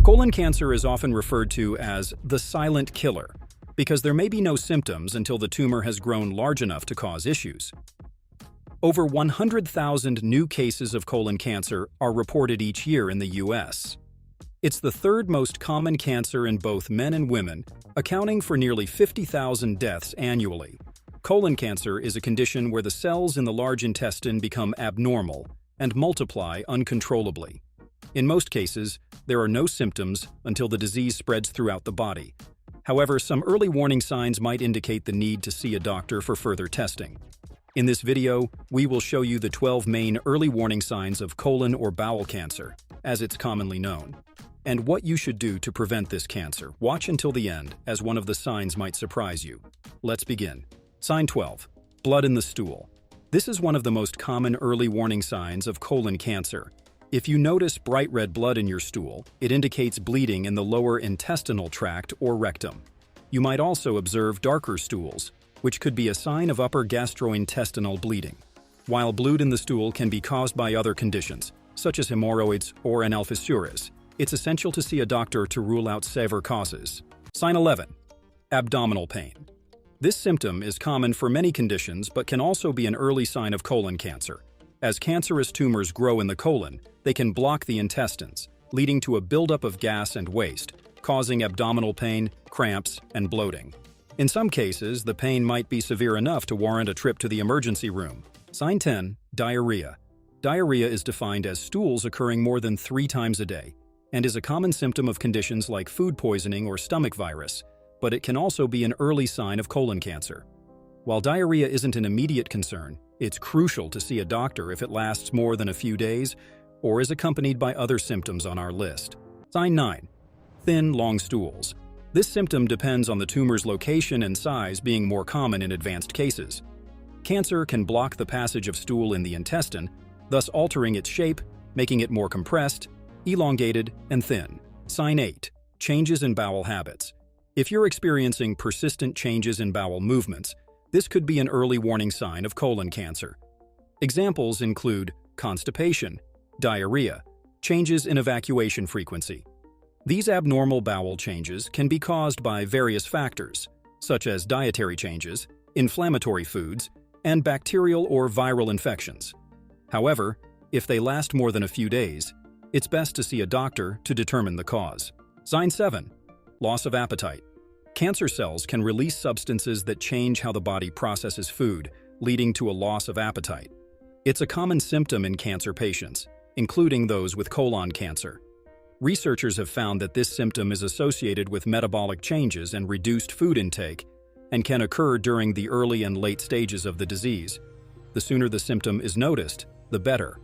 Colon cancer is often referred to as the silent killer because there may be no symptoms until the tumor has grown large enough to cause issues. Over 100,000 new cases of colon cancer are reported each year in the U.S. It's the third most common cancer in both men and women, accounting for nearly 50,000 deaths annually. Colon cancer is a condition where the cells in the large intestine become abnormal and multiply uncontrollably. In most cases, there are no symptoms until the disease spreads throughout the body. However, some early warning signs might indicate the need to see a doctor for further testing. In this video, we will show you the 12 main early warning signs of colon or bowel cancer, as it's commonly known, and what you should do to prevent this cancer. Watch until the end, as one of the signs might surprise you. Let's begin. Sign 12. Blood in the stool. This is one of the most common early warning signs of colon cancer. If you notice bright red blood in your stool, it indicates bleeding in the lower intestinal tract or rectum. You might also observe darker stools, which could be a sign of upper gastrointestinal bleeding. While blood in the stool can be caused by other conditions, such as hemorrhoids or anal fissuras, it's essential to see a doctor to rule out severe causes. Sign 11. Abdominal pain. This symptom is common for many conditions but can also be an early sign of colon cancer. As cancerous tumors grow in the colon, they can block the intestines, leading to a buildup of gas and waste, causing abdominal pain, cramps, and bloating. In some cases, the pain might be severe enough to warrant a trip to the emergency room. Sign 10. Diarrhea. Diarrhea is defined as stools occurring more than 3 times a day, and is a common symptom of conditions like food poisoning or stomach virus, but it can also be an early sign of colon cancer. While diarrhea isn't an immediate concern, it's crucial to see a doctor if it lasts more than a few days or is accompanied by other symptoms on our list. Sign 9. Thin, long stools. This symptom depends on the tumor's location and size being more common in advanced cases. Cancer can block the passage of stool in the intestine, thus altering its shape, making it more compressed, elongated, and thin. Sign 8. Changes in bowel habits. If you're experiencing persistent changes in bowel movements, this could be an early warning sign of colon cancer. Examples include constipation, diarrhea, changes in evacuation frequency. These abnormal bowel changes can be caused by various factors, such as dietary changes, inflammatory foods, and bacterial or viral infections. However, if they last more than a few days, it's best to see a doctor to determine the cause. Sign 7. Loss of appetite. Cancer cells can release substances that change how the body processes food, leading to a loss of appetite. It's a common symptom in cancer patients, including those with colon cancer. Researchers have found that this symptom is associated with metabolic changes and reduced food intake and can occur during the early and late stages of the disease. The sooner the symptom is noticed, the better.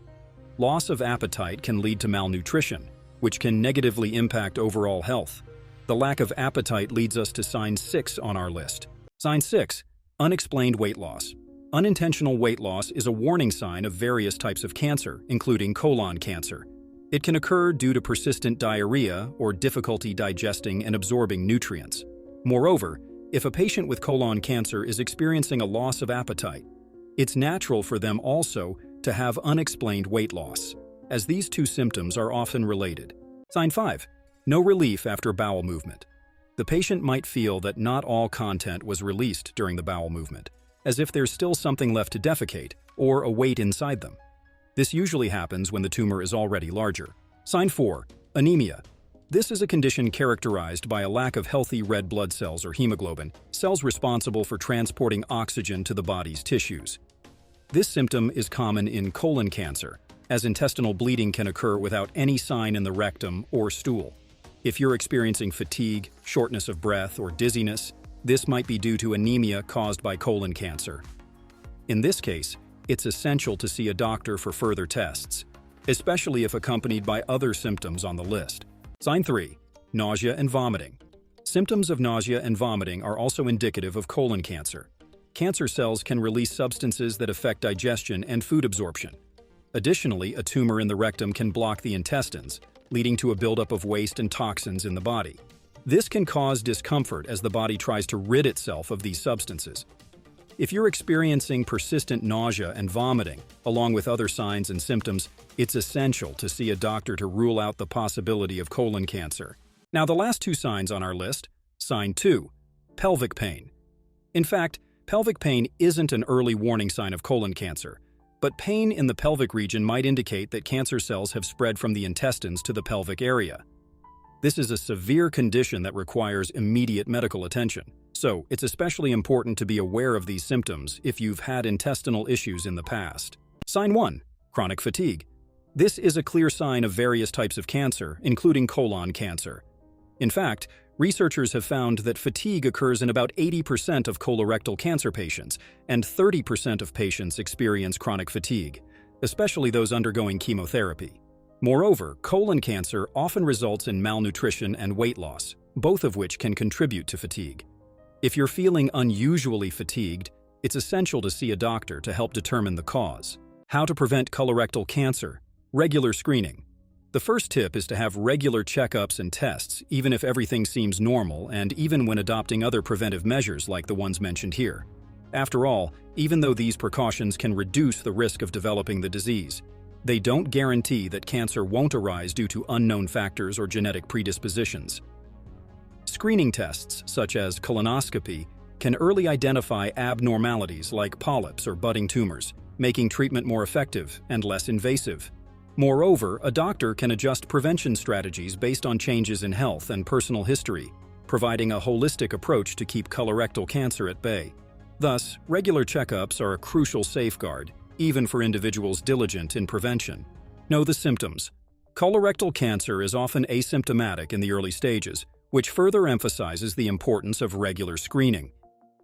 Loss of appetite can lead to malnutrition, which can negatively impact overall health. The lack of appetite leads us to sign 6 on our list. Sign 6. Unexplained weight loss. Unintentional weight loss is a warning sign of various types of cancer, including colon cancer. It can occur due to persistent diarrhea or difficulty digesting and absorbing nutrients. Moreover, if a patient with colon cancer is experiencing a loss of appetite, it's natural for them also to have unexplained weight loss, as these two symptoms are often related. Sign 5. No relief after bowel movement. The patient might feel that not all content was released during the bowel movement, as if there's still something left to defecate or a weight inside them. This usually happens when the tumor is already larger. Sign 4. Anemia. This is a condition characterized by a lack of healthy red blood cells or hemoglobin, cells responsible for transporting oxygen to the body's tissues. This symptom is common in colon cancer, as intestinal bleeding can occur without any sign in the rectum or stool. If you're experiencing fatigue, shortness of breath, or dizziness, this might be due to anemia caused by colon cancer. In this case, it's essential to see a doctor for further tests, especially if accompanied by other symptoms on the list. Sign 3. Nausea and vomiting. Symptoms of nausea and vomiting are also indicative of colon cancer. Cancer cells can release substances that affect digestion and food absorption. Additionally, a tumor in the rectum can block the intestines, leading to a buildup of waste and toxins in the body. This can cause discomfort as the body tries to rid itself of these substances. If you're experiencing persistent nausea and vomiting, along with other signs and symptoms, it's essential to see a doctor to rule out the possibility of colon cancer. Now, the last two signs on our list. Sign 2. Pelvic pain. In fact, pelvic pain isn't an early warning sign of colon cancer, but pain in the pelvic region might indicate that cancer cells have spread from the intestines to the pelvic area. This is a severe condition that requires immediate medical attention, so it's especially important to be aware of these symptoms if you've had intestinal issues in the past. Sign 1. Chronic fatigue. This is a clear sign of various types of cancer, including colon cancer. In fact, researchers have found that fatigue occurs in about 80% of colorectal cancer patients, and 30% of patients experience chronic fatigue, especially those undergoing chemotherapy. Moreover, colon cancer often results in malnutrition and weight loss, both of which can contribute to fatigue. If you're feeling unusually fatigued, it's essential to see a doctor to help determine the cause. How to prevent colorectal cancer? Regular screening. The first tip is to have regular checkups and tests, even if everything seems normal and even when adopting other preventive measures like the ones mentioned here. After all, even though these precautions can reduce the risk of developing the disease, they don't guarantee that cancer won't arise due to unknown factors or genetic predispositions. Screening tests, such as colonoscopy, can early identify abnormalities like polyps or budding tumors, making treatment more effective and less invasive. Moreover, a doctor can adjust prevention strategies based on changes in health and personal history, providing a holistic approach to keep colorectal cancer at bay. Thus, regular checkups are a crucial safeguard, even for individuals diligent in prevention. Know the symptoms. Colorectal cancer is often asymptomatic in the early stages, which further emphasizes the importance of regular screening.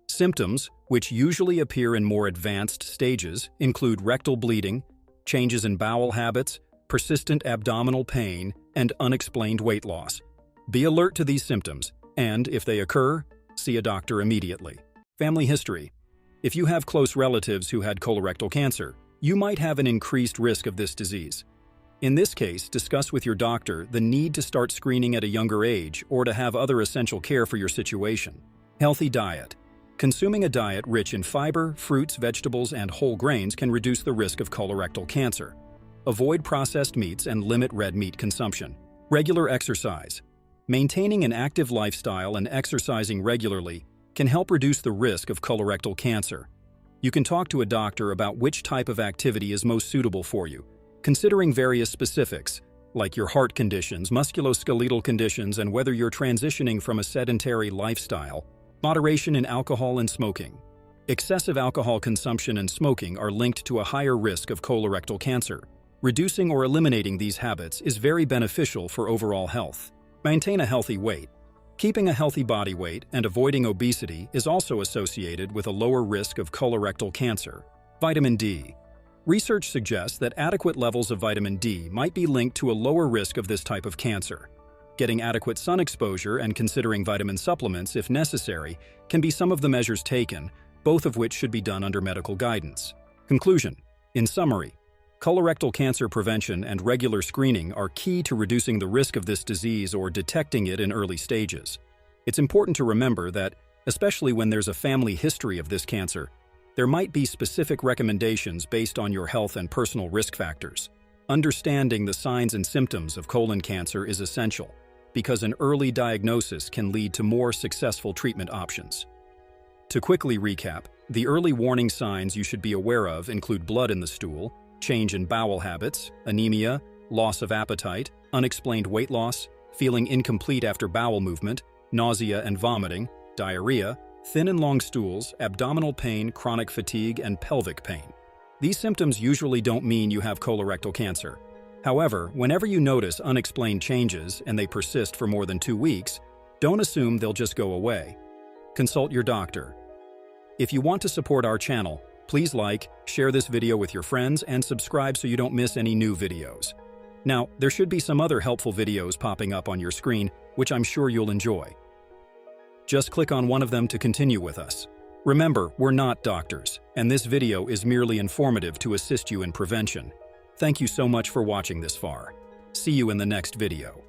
Symptoms, which usually appear in more advanced stages, include rectal bleeding, changes in bowel habits, persistent abdominal pain, and unexplained weight loss. Be alert to these symptoms, and if they occur, see a doctor immediately. Family history. If you have close relatives who had colorectal cancer, you might have an increased risk of this disease. In this case, discuss with your doctor the need to start screening at a younger age or to have other essential care for your situation. Healthy diet. Consuming a diet rich in fiber, fruits, vegetables, and whole grains can reduce the risk of colorectal cancer. Avoid processed meats and limit red meat consumption. Regular exercise. Maintaining an active lifestyle and exercising regularly can help reduce the risk of colorectal cancer. You can talk to a doctor about which type of activity is most suitable for you, considering various specifics, like your heart conditions, musculoskeletal conditions, and whether you're transitioning from a sedentary lifestyle. Moderation in alcohol and smoking. Excessive alcohol consumption and smoking are linked to a higher risk of colorectal cancer. Reducing or eliminating these habits is very beneficial for overall health. Maintain a healthy weight. Keeping a healthy body weight and avoiding obesity is also associated with a lower risk of colorectal cancer. Vitamin D. Research suggests that adequate levels of vitamin D might be linked to a lower risk of this type of cancer. Getting adequate sun exposure and considering vitamin supplements, if necessary, can be some of the measures taken, both of which should be done under medical guidance. Conclusion. In summary, colorectal cancer prevention and regular screening are key to reducing the risk of this disease or detecting it in early stages. It's important to remember that, especially when there's a family history of this cancer, there might be specific recommendations based on your health and personal risk factors. Understanding the signs and symptoms of colon cancer is essential, because an early diagnosis can lead to more successful treatment options. To quickly recap, the early warning signs you should be aware of include blood in the stool, change in bowel habits, anemia, loss of appetite, unexplained weight loss, feeling incomplete after bowel movement, nausea and vomiting, diarrhea, thin and long stools, abdominal pain, chronic fatigue, and pelvic pain. These symptoms usually don't mean you have colorectal cancer. However, whenever you notice unexplained changes and they persist for more than 2 weeks, don't assume they'll just go away. Consult your doctor. If you want to support our channel, please like, share this video with your friends, and subscribe so you don't miss any new videos. Now, there should be some other helpful videos popping up on your screen, which I'm sure you'll enjoy. Just click on one of them to continue with us. Remember, we're not doctors, and this video is merely informative to assist you in prevention. Thank you so much for watching this far. See you in the next video.